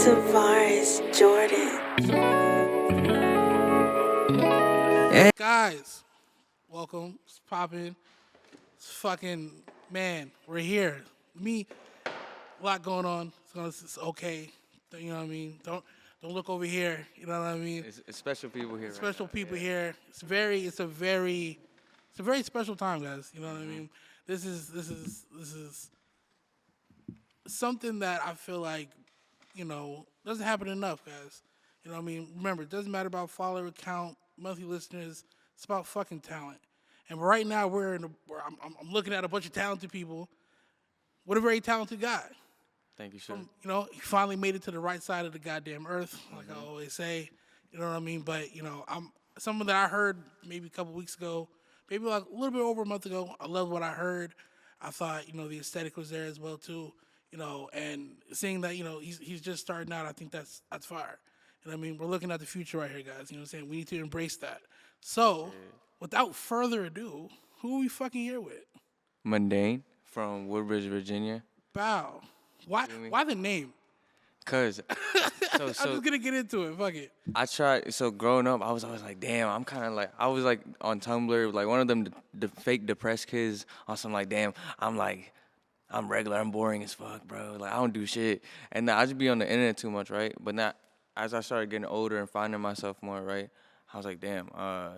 Hey guys, welcome. It's popping. It's fucking man. We're here. Me, a lot going on. It's okay. You know what I mean. Don't look over here. You know what I mean. It's special people here. Special right now. people here. It's a very special time, guys. You know what I mean. This is something that I feel like doesn't happen enough, guys. You know what I mean. Remember, it doesn't matter about follower count, monthly listeners. It's about fucking talent. And right now I'm looking at a bunch of talented people with a very talented guy. Thank you, sir. He finally made it to the right side of the goddamn earth, like I always say. You know what I mean? But I'm something that I heard maybe a couple weeks ago, maybe like a little bit over a month ago. I love what I heard. I thought the aesthetic was there as well too. And seeing that he's just starting out, I think that's fire. You know what I mean? We're looking at the future right here, guys. You know what I'm saying? We need to embrace that. So, without further ado, who are we fucking here with? Mundane from Woodbridge, Virginia. Bow. Why the name? Cause I'm just gonna get into it. Fuck it. I tried. So growing up, I was always like, damn. I'm kind of like I was like on Tumblr, like one of them the fake depressed kids. On some like, damn. I'm regular. I'm boring as fuck, bro. Like I don't do shit. And I just be on the internet too much, right? But not as I started getting older and finding myself more, right? I was like, damn,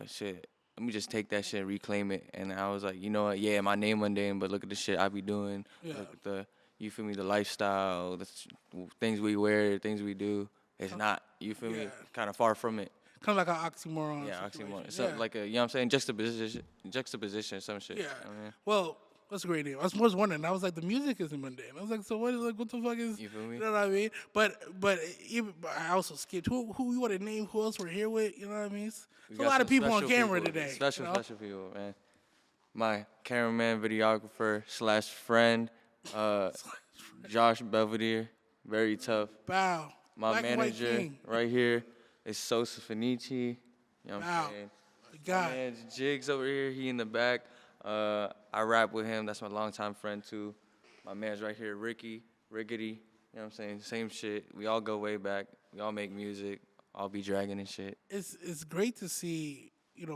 shit. Let me just take that shit, reclaim it. And I was like, you know what? Yeah, my name Mundane, but look at the shit I be doing. Yeah. Look at you feel me? The lifestyle, the things we wear, things we do. It's not, you feel me? Kind of far from it. Kind of like an oxymoron. Yeah, situation. oxymoron. So like a, you know what I'm saying? Juxtaposition, some shit. Yeah. I mean, Well, that's a great name. I was wondering. I was like, the music isn't mundane. I was like, so what the fuck is? You feel me? You know what I mean? But I also skipped who you want to name? Who else we're here with? You know what I mean? There's a lot of people on camera today. Special people, man. My cameraman, videographer / friend, Josh Belvedere, very tough. Bow. My Black and white manager king. right here is Sosa Finici. You know what I'm saying? God. My man Jigs over here, he in the back. I rap with him. That's my longtime friend too. My man's right here, Riggedy. You know what I'm saying? Same shit. We all go way back. We all make music. All be dragging and shit. It's great to see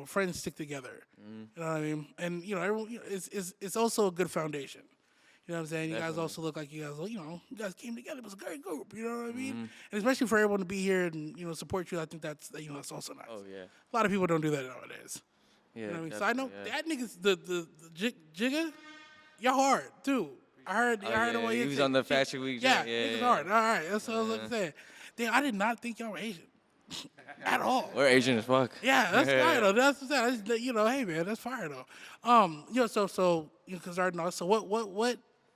friends stick together. You know what I mean? And everyone. It's also a good foundation. You know what I'm saying? You guys also look like you guys came together. It was a great group. You know what I mean? And especially for everyone to be here and support you, I think that's also nice. Oh yeah. A lot of people don't do that nowadays. Yeah. You know what I mean? So I know that nigga's the Jigga, you're hard too. I heard him on He was on the Fashion Week. Yeah, nigga's hard. All right, that's what I was saying. Damn, I did not think y'all were Asian at all. We're Asian as fuck. Yeah, that's fire though. That's what I'm saying. Hey man, that's fire though. So so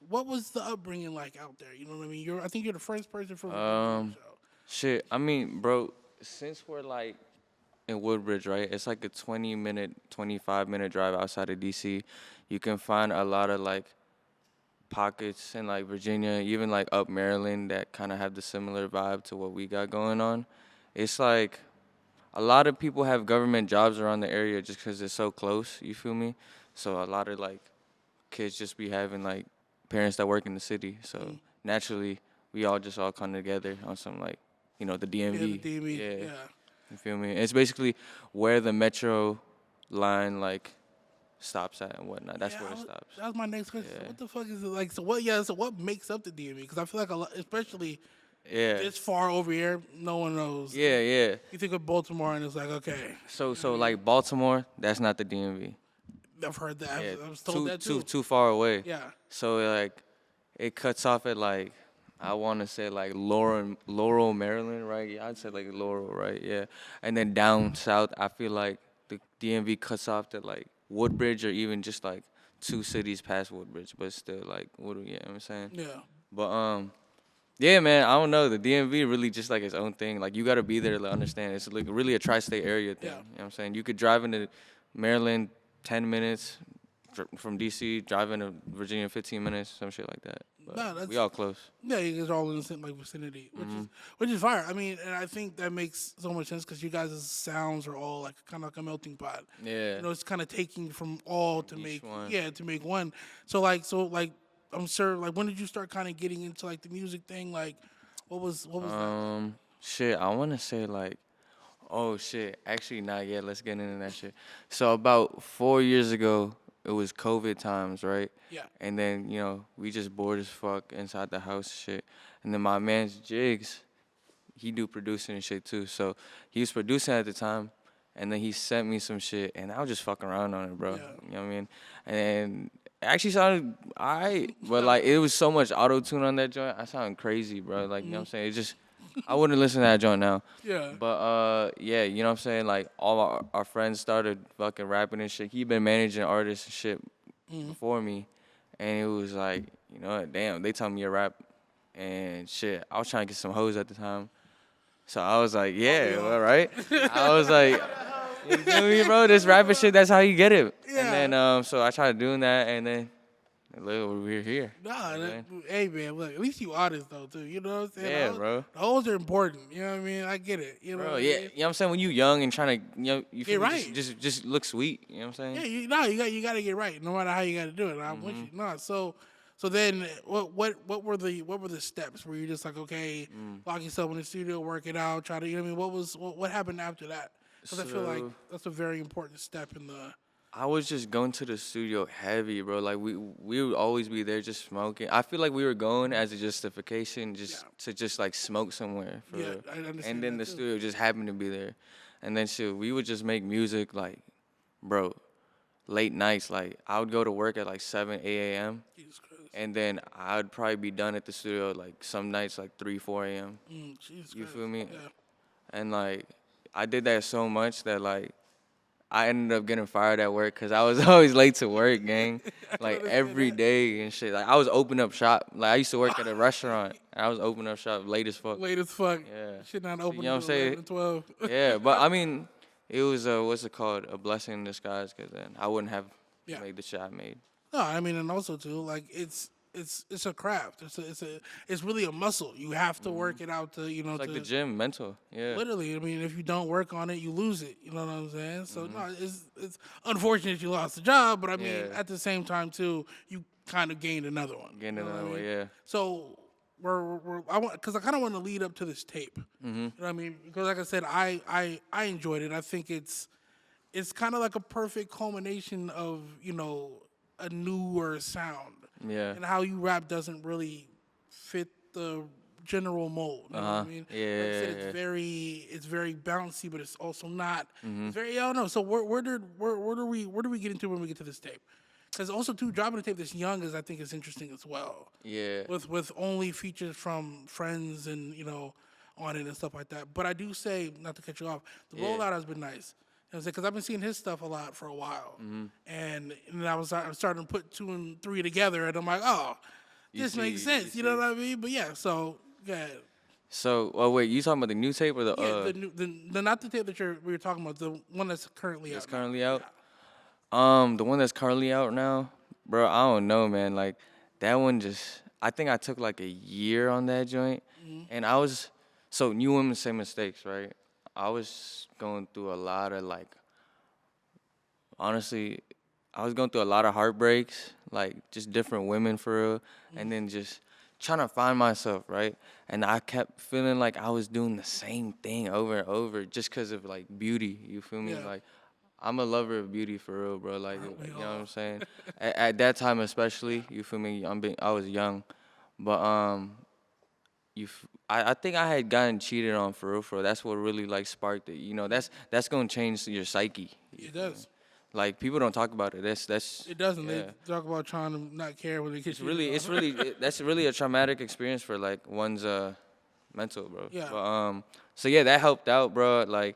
what was the upbringing like out there? You know what I mean? I think you're the first person from the show. Shit, I mean, bro, since we're like in Woodbridge, right? It's like a 25-minute drive outside of DC. You can find a lot of like pockets in like Virginia, even like up Maryland that kind of have the similar vibe to what we got going on. It's like a lot of people have government jobs around the area just because it's so close, you feel me? So a lot of like kids just be having like parents that work in the city. So naturally, we all come together on some like, the DMV. Yeah, the DMV, yeah. You feel me? It's basically where the metro line like stops at and whatnot. That's where it stops. That was my next question. Yeah. So what the fuck is it like? So what makes up the DMV? Because I feel like a lot, especially this far over here, no one knows. Yeah. You think of Baltimore and it's like, okay. So like Baltimore, that's not the DMV. I've heard that. Yeah, I was told that too. Too far away. Yeah. So like, it cuts off at like, I want to say like Laurel, Maryland, right? Yeah, I'd say like Laurel, right? Yeah. And then down south, I feel like the DMV cuts off to like Woodbridge or even just like 2 cities past Woodbridge, but still like, you know what I'm saying? Yeah. But yeah, man, I don't know. The DMV really just like its own thing. Like you got to be there to understand. It's like really a tri-state area thing. Yeah. You know what I'm saying? You could drive into Maryland 10 minutes from DC, drive into Virginia 15 minutes, some shit like that. But we all close. Yeah, you guys are all in the same vicinity, which is fire. I mean, and I think that makes so much sense because you guys' sounds are all like kind of like a melting pot. Yeah. It's kind of taking from all to Each make one. to make one. So I'm sure like when did you start kind of getting into like the music thing? Like What was that? Shit, I want to say like, oh shit, actually not yet. Let's get into that shit. So about 4 years ago, it was COVID times, right? Yeah. And then we just bored as fuck inside the house, shit. And then my man's Jigs, he do producing and shit too. So he was producing at the time, and then he sent me some shit, and I was just fucking around on it, bro. Yeah. You know what I mean? And it actually sounded alright, but like it was so much auto tune on that joint. I sound crazy, bro. Like you know what I'm saying? It just I wouldn't listen to that joint now. Yeah. But yeah, you know what I'm saying? Like all our friends started fucking rapping and shit. He been managing artists and shit before me, and it was like, you know what? Damn, they tell me to rap and shit. I was trying to get some hoes at the time. So I was like, yeah, all right. I was like, you feel me, bro? This rapping shit, that's how you get it. Yeah. And then, so I tried doing that, and then, look, we're here. Nah, You know what I'm hey man, look, at least you honest though too. You know what I'm saying? Yeah, The bro. The hoes are important. You know what I mean? I get it. You know Bro, what I yeah, mean? you know what I'm saying? When you young and trying to, you feel Get me? right. Just look sweet, you know what I'm saying? Yeah, you got to get right, no matter how you got to do it. I'm with you. No, so then what were the steps? Were you just like, okay, lock yourself in the studio, work it out, try to, you know what I mean? What happened after that? Because I feel like So- that's a very important step in the. I was just going to the studio heavy, bro. Like we would always be there just smoking. I feel like we were going as a justification to just like smoke somewhere for Yeah, real. I understand And then that the too. studio just happened to be there. And then shit, we would just make music like, bro, late nights. Like I would go to work at like 7, 8 a.m. Jesus Christ. and then I'd probably be done at the studio like some nights like 3, 4 a.m. Jesus You Christ. feel me? Yeah. And like I did that so much that like I ended up getting fired at work because I was always late to work, gang. Like every day and shit. Like I was opening up shop. Like I used to work at a restaurant. And I was opening up shop late as fuck. Late as fuck. Yeah. Shit not So, open you know what I'm until 11 saying? 12. Yeah, but I mean, it was what's it called? A blessing in disguise because then I wouldn't have Yeah. made the shit I made. No, I mean, and also too, like it's a craft. It's really a muscle. You have to work it out to It's like to the gym, mental. Yeah. literally. I mean, if you don't work on it, you lose it. You know what I'm saying? So Mm-hmm. no, it's unfortunate you lost the job, but I mean, Yeah. at the same time too, you kind of gained another one. Getting you know what I another way, mean? yeah. So I want because I kind of want to lead up to this tape. Mm-hmm. You know what I mean? Because like I said, I enjoyed it. I think it's kind of like a perfect culmination of a newer sound. Yeah. And how you rap doesn't really fit the general mold. You know what I mean? Yeah, Like I said, yeah, yeah. it's very bouncy, but it's also not. Mm-hmm. It's very I don't know. So where do we get into when we get to this tape? Because also too dropping a tape this young is I think is interesting as well. Yeah. With only features from friends and on it and stuff like that. But I do say, not to cut you off, the Yeah. rollout has been nice. You know, because I've been seeing his stuff a lot for a while, Mm-hmm. and I'm starting to put 2 and 3 together, and I'm like, oh, this see, makes you sense. You know see. what I mean? But yeah, so yeah, So, oh wait, you talking about the new tape or the the new, the not the tape that we were talking about, the one that's currently that's out. now. currently out? The one that's currently out now, bro. I don't know, man. Like that one just. I think I took like a year on that joint, and I was so new women say mistakes, right? I was going through a lot of like. Honestly, I was going through a lot of heartbreaks, like just different women for real, and then just trying to find myself, right? And I kept feeling like I was doing the same thing over and over just because of like beauty. You feel me? Yeah. Like I'm a lover of beauty for real, bro. Like Aren't we you know what all? I'm saying? At that time especially, you feel me? I was young, but I think I had gotten cheated on for real, for real. That's what really like sparked it. You know, that's gonna change your psyche. It does. Like people don't talk about it. That's It doesn't. yeah. They talk about trying to not care when they get That's really a traumatic experience for like one's mental, bro. Yeah. But so yeah, that helped out, bro. Like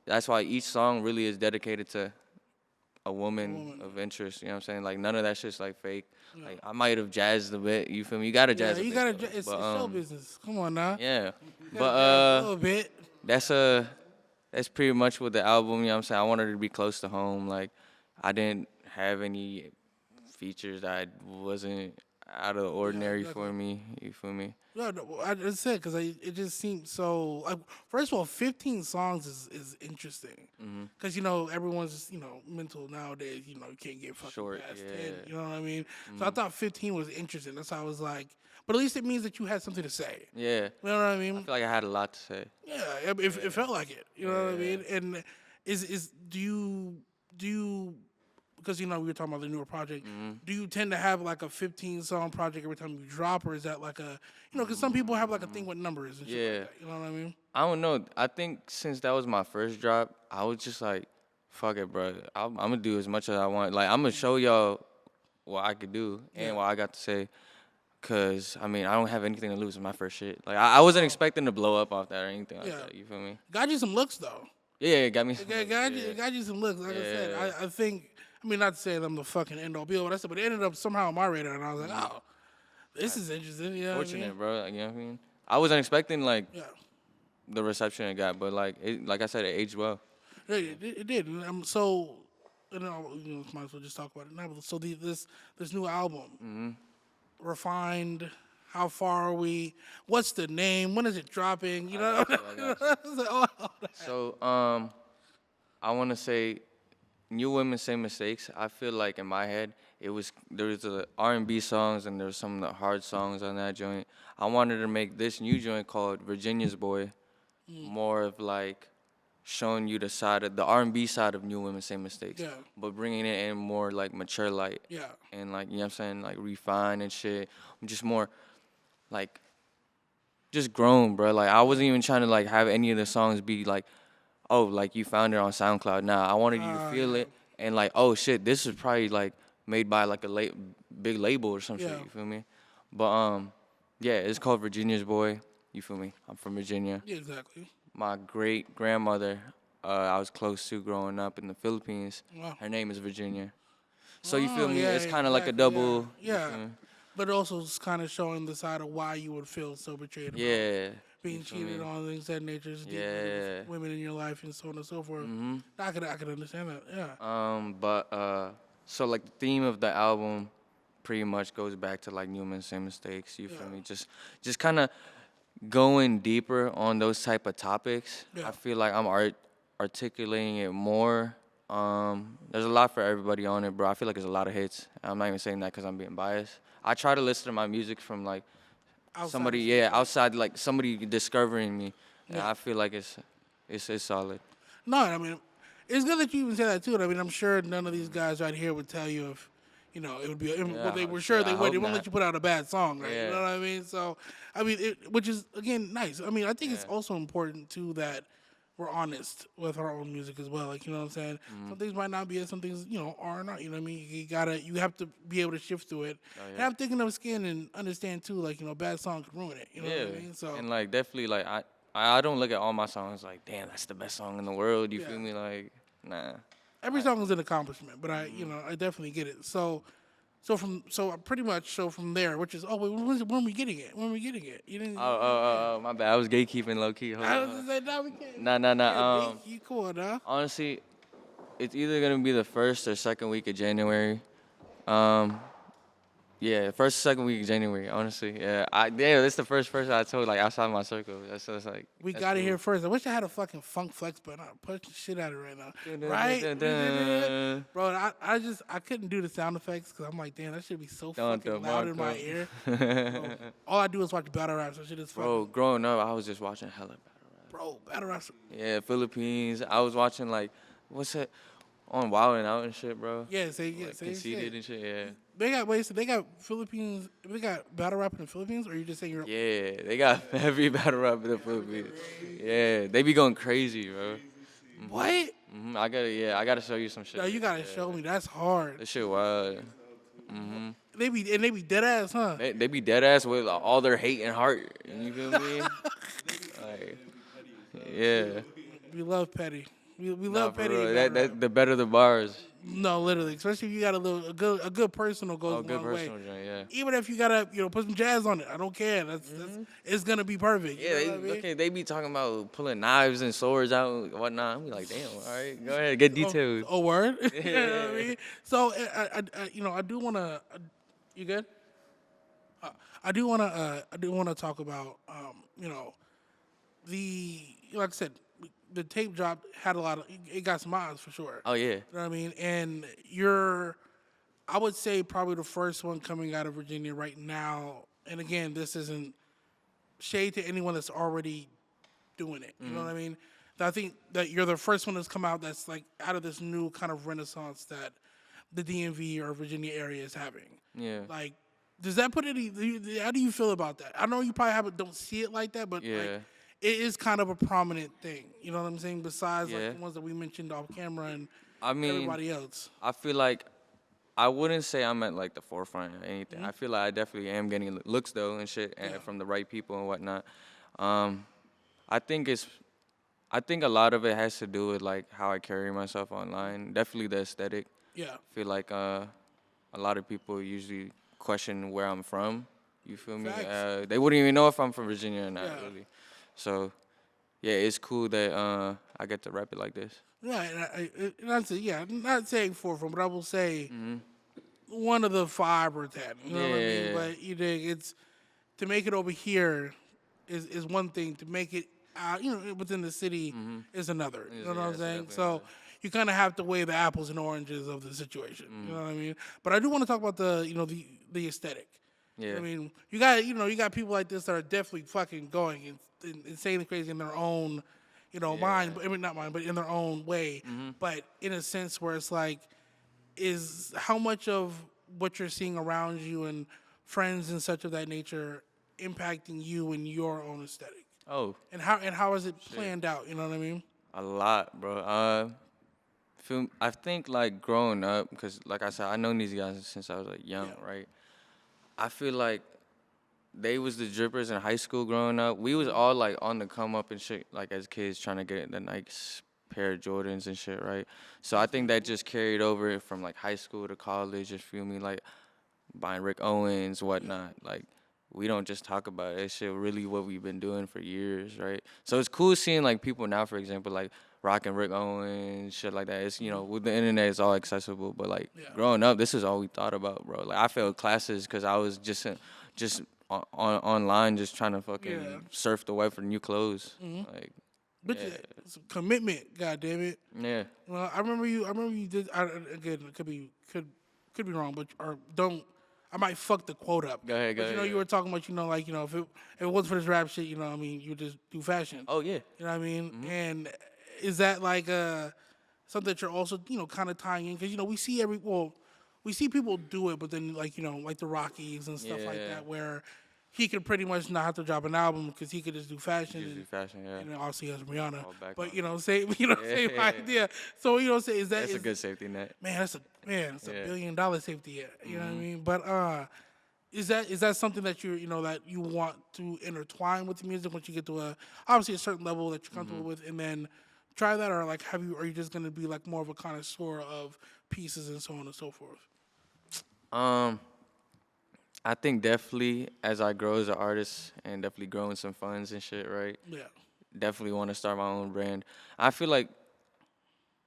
that's why each song really is dedicated to a woman of interest. You know what I'm saying? Like none of that shit's like fake. Like I might have jazzed a bit. You feel me? You gotta jazz. Yeah, a you bit, gotta. though. It's But, show business. Come on now. Yeah. You gotta jazz a But little bit. that's pretty much what the album, you know what I'm saying? I wanted it to be close to home. Like, I didn't have any features that wasn't out of the ordinary exactly. for me. You feel me? No, I just said because it just seemed so. Like, first of all, 15 songs is interesting because everyone's mental nowadays. You can't get fucking Short, past yeah. 10. You know what I mean? So I thought 15 was interesting. That's how I was like. but at least it means that you had something to say. Yeah. You know what I I mean? feel like I had a lot to say. Yeah, it felt like it. You know what I mean? And do you because we were talking about the newer project. Do you tend to have like a 15-song project every time you drop, or is that like a because some people have like a thing with numbers and shit Yeah. like that. You know what I mean? I don't know. I think since that was my first drop, I was just like, fuck it, bro. I'm gonna do as much as I want. Like, I'm gonna show y'all what I could do and what I got to say. Cause I mean, I don't have anything to lose in my first shit. Like, I wasn't expecting to blow up off that or anything like Yeah. that. You feel me? Got you some looks though. Yeah, it got me. Some Got you some looks. Like I said, Yeah. I think. I mean, not to say that I'm the fucking end all be all, but it ended up somehow on my radar, and I was like, oh, this is interesting. You know what I Fortunate, mean? bro. Like, you know what I mean? I wasn't expecting like Yeah. the reception it got, but like I said, it aged well. Yeah, it did. And, so, might as well just talk about it now. So this new album, refined. How far are we? What's the name? When is it dropping? You know. So, I want to say, new women say mistakes. I feel like in my head, there was the R&B songs and there was some of the hard songs on that joint. I wanted to make this new joint called Virginia's Boy, more of like showing you the R&B side of new women say mistakes, Yeah. but bringing it in more like mature light. Yeah. And like, you know what I'm saying, like refine and shit. I'm just more like just grown, bro. Like, I wasn't even trying to like have any of the songs be like, oh, like you found it on SoundCloud. Nah, I wanted you to feel it and like, oh shit, this is probably like made by like a big label or some shit. Yeah. You feel me? But yeah, it's called Virginia's Boy. You feel me? I'm from Virginia. Yeah, exactly. My great grandmother, I was close to growing up in the Philippines. Wow. Her name is Virginia. So you feel me? Yeah, It's kind of like a exactly, double. Yeah. You feel me? But also it's kind of showing the side of why you would feel so betrayed about Yeah. being you feel cheated me? on, things of that nature, just dealing Yeah. with women in your life and so on and so forth. I could understand that. Yeah. But so like the theme of the album pretty much goes back to like new men same mistakes. You feel me? Just kind of going deeper on those type of topics. Yeah. I feel like I'm articulating it more. There's a lot for everybody on it, bro. I feel like there's a lot of hits. I'm not even saying that because I'm being biased. I try to listen to my music from like outside, like somebody discovering me. And I feel like it's solid. No, I mean, it's good that you even say that too. I mean, I'm sure none of these guys right here would tell you if, it would be. Well, they were sure shit, they I would. hope They won't not. let you put out a bad song, right? Yeah. You know what I mean? So, I mean, which is again nice. I mean, I think it's also important too that we're honest with our own music as well. Like, you know what I'm saying? Some things might not be as some things, are not. You know what I mean? You have to be able to shift through it and have thick enough skin and understand too. Like, bad songs can ruin it. You know what I mean? So and like definitely like I don't look at all my songs like, damn, that's the best song in the world. You feel me? Like, nah. every song is an accomplishment, but I definitely get it. So from there, which is when are we getting it? When are we getting it? You didn't. Oh, my bad. I was gatekeeping low key. Hold I on. was just saying, no, we can't. Nah. You cool, huh? Honestly, it's either gonna be the first or second week of January. Yeah, first or second week of January. Honestly, yeah. This the first person I told like outside my circle. That's so it's like We that's got it cool. here first. I wish I had a fucking funk flex button. I'd punch the shit out of it right now. Right? Bro, I couldn't do the sound effects because I'm like, damn, that should be so fucking loud in my ear. Bro, all I do is watch battle raps. That shit is fucking. Bro, growing up, I was just watching hella battle rap. Bro, battle raps. Yeah, Philippines. I was watching like what's that on Wild and Out and shit, bro. Yeah, Like, Conceited and shit. Yeah. They got Philippines. They got battle rap in the Philippines, or you just saying you're? Yeah, they got heavy battle rap in the Philippines. Yeah, they be going crazy, bro. What? I gotta show you some shit. No, you gotta show me. That's hard. This shit wild. They be dead ass, huh? They be dead ass with all their hate and heart. You feel me? Like, yeah. We love petty. We Nah, love for petty. real. and battle rap. That the better the bars. No, literally. Especially if you got a good personal goes Oh, a good long way. personal joint, yeah. Even if you gotta put some jazz on it, I don't care. That's it's gonna be perfect. Yeah, You know what I mean? they be talking about pulling knives and swords out and whatnot. I'm like, damn, all right, go ahead, get details. Oh, word. You know what I mean? So I do wanna. You good? I do wanna talk about the like I said, the tape drop had a lot of it got some odds for sure. Oh yeah, You know what I mean? And I would say probably the first one coming out of Virginia right now And again, this isn't shade to anyone that's already doing it. You know what I mean? I think that you're the first one that's come out that's like out of this new kind of renaissance that the DMV or Virginia area is having. Yeah. Like, does that put any? How do you feel about that? I know you probably don't see it like that, but like, Yeah. it is kind of a prominent thing. You know what I'm saying? Besides Yeah. like the ones that we mentioned off camera and I mean, everybody else. I feel like I wouldn't say I'm at like the forefront or anything. I feel like I definitely am getting looks though and shit, and from the right people and whatnot. Um, I think I think a lot of it has to do with like how I carry myself online. Definitely the aesthetic. Yeah. I feel like a lot of people usually question where I'm from. You feel me? Facts. They wouldn't even know if I'm from Virginia or not, Yeah. really. So, yeah, it's cool that I get to rap it like this. Yeah, I'm not saying forefront, but I will say one of the 5 or 10. You know what I mean? Yeah. But you dig, it's to make it over here is one thing. To make it out, within the city is another. You know what I'm saying? So you kind of have to weigh the apples and oranges of the situation. You know what I mean? But I do want to talk about the aesthetic. Yeah. I mean, you got people like this that are definitely fucking going insanely crazy in their own, mind. I mean, not mind, but in their own way. But in a sense where it's like, is how much of what you're seeing around you and friends and such of that nature impacting you and your own aesthetic, Oh, and how is it planned out? You know what I mean? a lot, bro. I think like growing up, because like I said, I known these guys since I was like young, Yeah. right? I feel like they was the drippers in high school growing up. We was all like on the come up and shit, like as kids trying to get the nice pair of Jordans and shit, right? So I think that just carried over from like high school to college. You feel me? Like buying Rick Owens, whatnot. Like we don't just talk about it. It's shit really what we've been doing for years, right? So it's cool seeing like people now, for example, like rocking Rick Owens, shit like that. It's with the internet, it's all accessible. But like growing up, this is all we thought about, bro. Like I failed classes because I was just online, just trying to fucking surf the web for new clothes. Like But yeah, it's a commitment, god damn it. yeah, Well, I remember you did. Again, it could be wrong, but or don't. I might fuck the quote up. Go ahead, go But ahead, you yeah. were talking about if it wasn't for this rap shit, I mean, you just do fashion. Oh yeah. You know what I mean? And is that like something that you're also kind of tying in? Because we see people do it, but then like the Rockies and stuff like Yeah. that, where he could pretty much not have to drop an album because he could just do fashion. Just do fashion, yeah. And then obviously he has Rihanna, All back but on. same same idea. So say is that That's a is- good safety net. man? That's a $1 Yeah. billion safety net. You know what I mean? But is that something that that you want to intertwine with the music once you get to obviously a certain level that you're comfortable with, and then try that, or like are you just gonna be like more of a connoisseur of pieces and so on and so forth? I think definitely as I grow as an artist and definitely growing some funds and shit, right? Yeah. Definitely want to start my own brand. I feel like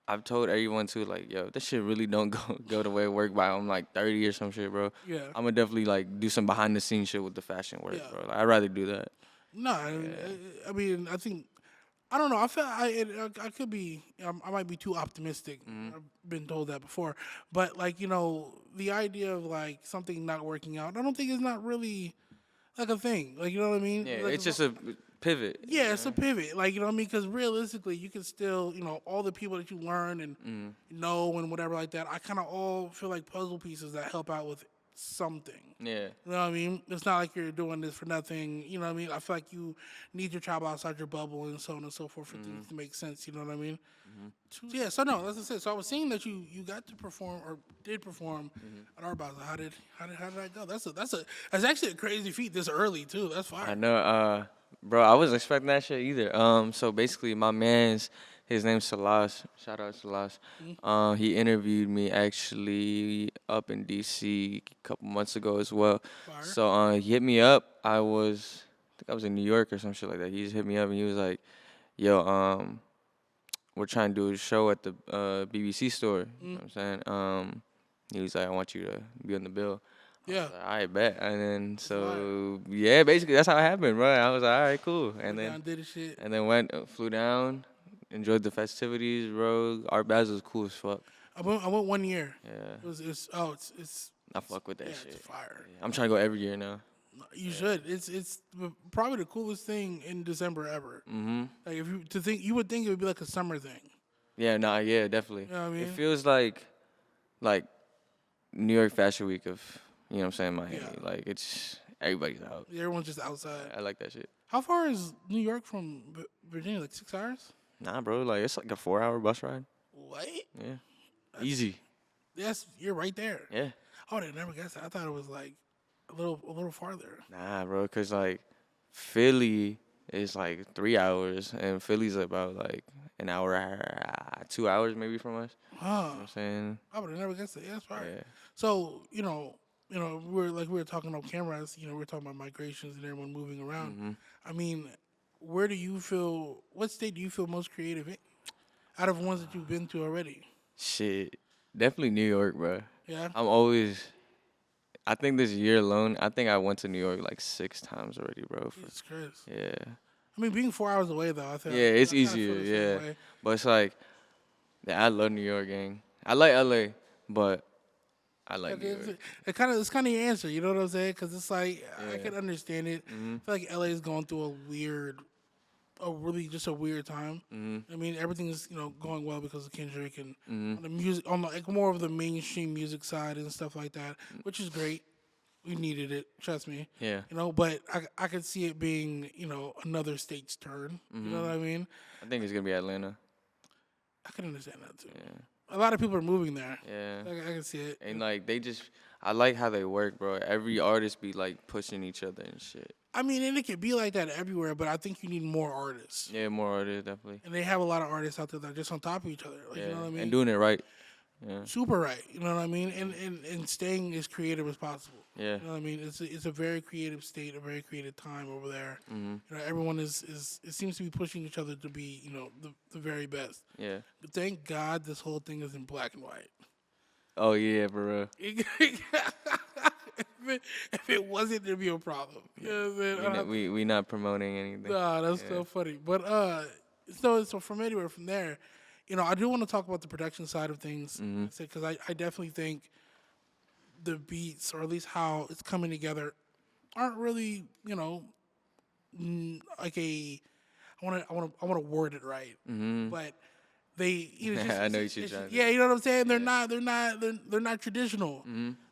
I've told everyone too, like, yo, this shit really don't go the way it work by I'm like 30 or some shit, bro. Yeah. I'm gonna definitely like do some behind the scenes shit with the fashion work, Yeah. bro. Like, I'd rather do that. No, I mean, I think I don't know. I feel I could be. I might be too optimistic. I've been told that before, but like the idea of like something not working out, I don't think it's not really like a thing. Like you know what I mean? Yeah, Like, it's just a pivot. yeah, it's a pivot. Like you know what I mean? Because realistically, you can still all the people that you learn and know and whatever like that. I kind of all feel like puzzle pieces that help out with something. Yeah. You know what I mean? It's not like you're doing this for nothing. You know what I mean? I feel like you need to travel outside your bubble and so on and so forth for things to make sense. You know what I mean? So, yeah. So no, that's it. So I was seeing that you got to perform or did perform at Art Basel. How did that go? That's actually a crazy feat this early too. That's fire. I know, bro. I wasn't expecting that shit either. So basically, my man's his name's Salas. Shout out Salas. He interviewed me actually up in DC a couple months ago as well. Fire. So he hit me up. I think I was in New York or some shit like that. He just hit me up and he was like, "Yo, we're trying to do a show at the BBC store." You know what I'm saying? He was like, "I want you to be on the bill." Yeah. I bet. And then yeah, basically that's how it happened, bro. I was like, all right, cool. And Down, then did his shit. and then flew down, enjoyed the festivities, bro. Art Basel was cool as fuck. I went 1 year. Yeah. It's I fuck with that yeah, shit. it's fire. Yeah, I'm trying to go every year now. You should. It's probably the coolest thing in December ever. Like if you would think it would be like a summer thing. Yeah, nah, yeah, definitely. You know what I It mean? feels like New York Fashion Week of, you know what I'm saying, Miami. Yeah. Like it's everybody's out. Everyone's just outside. I like that shit. How far is New York from Virginia? Like 6 hours? Nah, bro, like it's like a 4-hour bus ride. What? Yeah. Easy. You're right there. Yeah. I would have never guessed that. I thought it was like a little farther. Nah, bro, cause like Philly is like 3 hours and Philly's about like an hour, 2 hours maybe from us. Huh. You know what I'm saying? I would have never guessed that. Yeah, that's right. Yeah. So, we were talking on cameras, we were talking about migrations and everyone moving around. I mean, what state do you feel most creative in? Out of ones that you've been to already? Shit. Definitely New York, bro. Yeah? I think this year alone, I think I went to New York like 6 times already, bro. Jesus Christ. Yeah. I mean, being 4 hours away, though, I think. Yeah, it's I kinda easier, feel the same yeah. way. But it's like, yeah, I love New York, gang. I like LA, but I like New York. It's kind of your answer, you know what I'm saying? Because it's like, I Yeah. can understand it. I feel like LA is going through just a weird time. I mean, everything is going well because of Kendrick and on the music, on like more of the mainstream music side and stuff like that, which is great. We needed it, trust me. Yeah. But I could see it being another state's turn. You know what I mean? I think it's gonna be Atlanta. I can understand that too. Yeah. A lot of people are moving there. Yeah. I can see it. And like I like how they work, bro. Every artist be like pushing each other and shit. I mean, and it could be like that everywhere, but I think you need more artists. Yeah, more artists definitely. And they have a lot of artists out there that are just on top of each other. Like, Yeah. You know what I mean? And doing it right. Yeah. Super right. You know what I mean? And staying as creative as possible. Yeah. You know what I mean? It's a very creative state, a very creative time over there. Everyone is it seems to be pushing each other to be, the very best. Yeah. But thank God this whole thing is in black and white. Oh yeah, bro. If it wasn't, there'd be a problem. You know what I'm saying? We not promoting anything. Nah, that's so funny. But so from anywhere from there, I do want to talk about the production side of things because I definitely think the beats, or at least how it's coming together, aren't really like a. I want to word it right, but they I know what you're trying to yeah, you know what I'm saying. They're not traditional.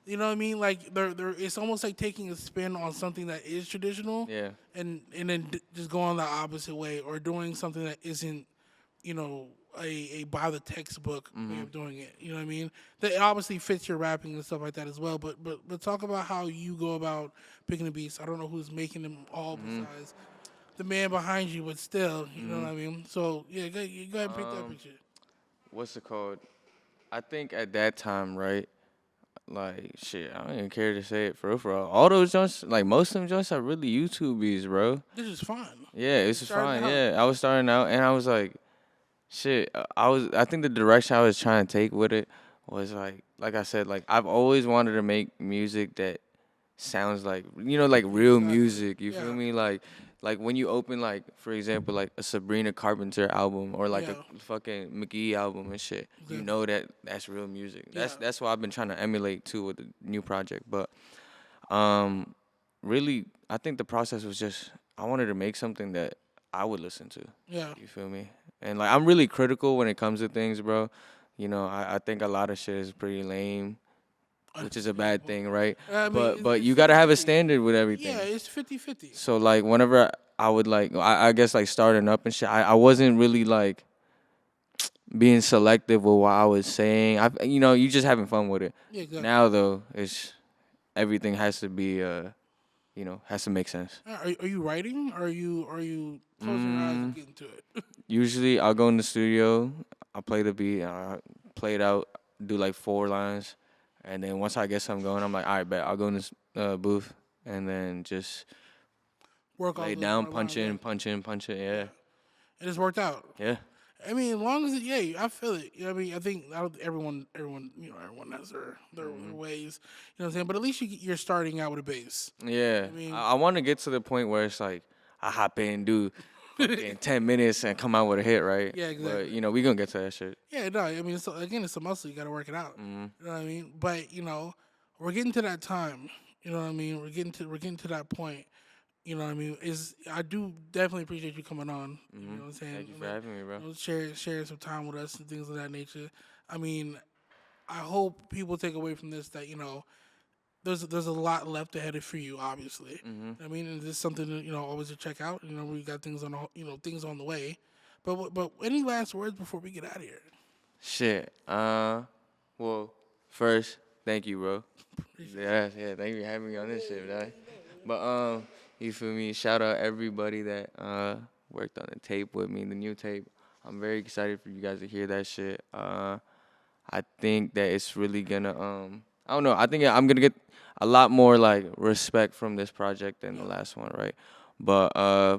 You know what I mean? Like they're it's almost like taking a spin on something that is traditional, Yeah. and then just going the opposite way, or doing something that isn't, a by the textbook way of doing it. You know what I mean? That obviously fits your rapping and stuff like that as well. But talk about how you go about picking the beats. I don't know who's making them all besides the man behind you, but still, you know what I mean? So yeah, go ahead and pick that picture. What's it called? I think at that time, right? Like shit, I don't even care to say it for real. All those joints, like most of them joints, are really YouTube beats, bro. This is fun. Yeah, this is Starting fine. out. Yeah, I was starting out, and I was like, shit. I think the direction I was trying to take with it was like I said, like I've always wanted to make music that sounds like like real music. You Yeah. feel me? Like when you open like for example like a Sabrina Carpenter album or like Yeah. a fucking McGee album and shit. You Exactly. know that's real music. Yeah. That's what I've been trying to emulate too with the new project. But really, I think the process was just I wanted to make something that I would listen to. Yeah. You feel me? And like I'm really critical when it comes to things, bro. I think a lot of shit is pretty lame, which is a bad thing, right? I mean, but it's you gotta have a 50-50. standard with everything. Yeah, it's 50-50. So like whenever I would like I guess like starting up and shit, I wasn't really like being selective with what I was saying. You just having fun with it. Yeah, exactly. Now though, it's everything has to be has to make sense. Are you writing? Or are you closing your eyes and getting to it? Usually I'll go in the studio, I'll play the beat, play it out, do like 4 lines, and then once I get something going, I'm like, all right, bet I'll go in this booth and then just Work lay on punch in, punch in, yeah. And it's worked out. Yeah. I mean, as long as I feel it. I mean, I think everyone has their ways. You know what I'm saying? But at least you're starting out with a base. Yeah. I mean- I want to get to the point where it's like I hop in, do fucking 10 minutes and come out with a hit, right? Yeah, exactly. But we gonna get to that shit. Yeah, no, I mean, it's a muscle. You got to work it out. You know what I mean? But we're getting to that time You know what I mean? We're getting to that point. You know what I mean? I do definitely appreciate you coming on. You know what I'm saying? Thank you for having me, bro. You know, share some time with us and things of that nature. I mean, I hope people take away from this that there's a lot left ahead for you. Obviously, I mean, and this is something that, always to check out. We got things on things on the way. But any last words before we get out of here? Shit. Well, first, thank you, bro. Yeah, thank you for having me on this shit, man. But you feel me? Shout out everybody that worked on the tape with me, the new tape. I'm very excited for you guys to hear that shit. I think that it's really gonna I don't know. I think I'm gonna get a lot more like respect from this project than the last one, right? But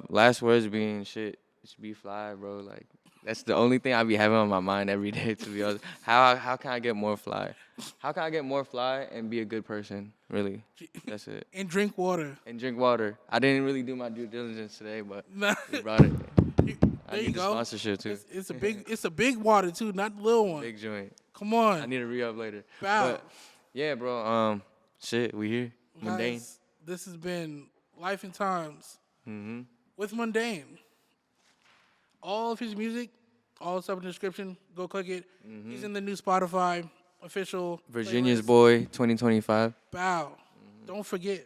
last words being shit. Just be fly, bro. Like that's the only thing I be having on my mind every day. To be honest, how can I get more fly? How can I get more fly and be a good person? Really, that's it. And drink water. And drink water. I didn't really do my due diligence today, but Nah. we brought it. I There you need the go. sponsorship too. It's a big water too, not the little one. Big joint. Come on. I need to re-up later. Bow. But yeah, bro. Shit, we here. Mundane. Guys, this has been Life and Times with Mundane. All of his music, all stuff in the description. Go click it. He's in the new Spotify official Virginia's playlist. boy, 2025. Bow. Don't forget.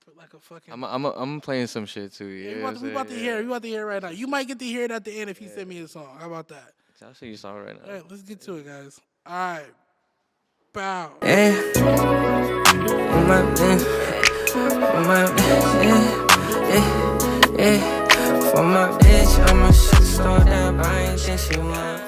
Put like a fucking. I'm playing some shit too. Yeah, we about to hear it. We about to hear it right now. You might get to hear it at the end if he send me a song. How about that? I'll sing you a song right now. All right, let's get to it, guys. All right. Bow. For my bitch, I'm a shit store that buying shit she want.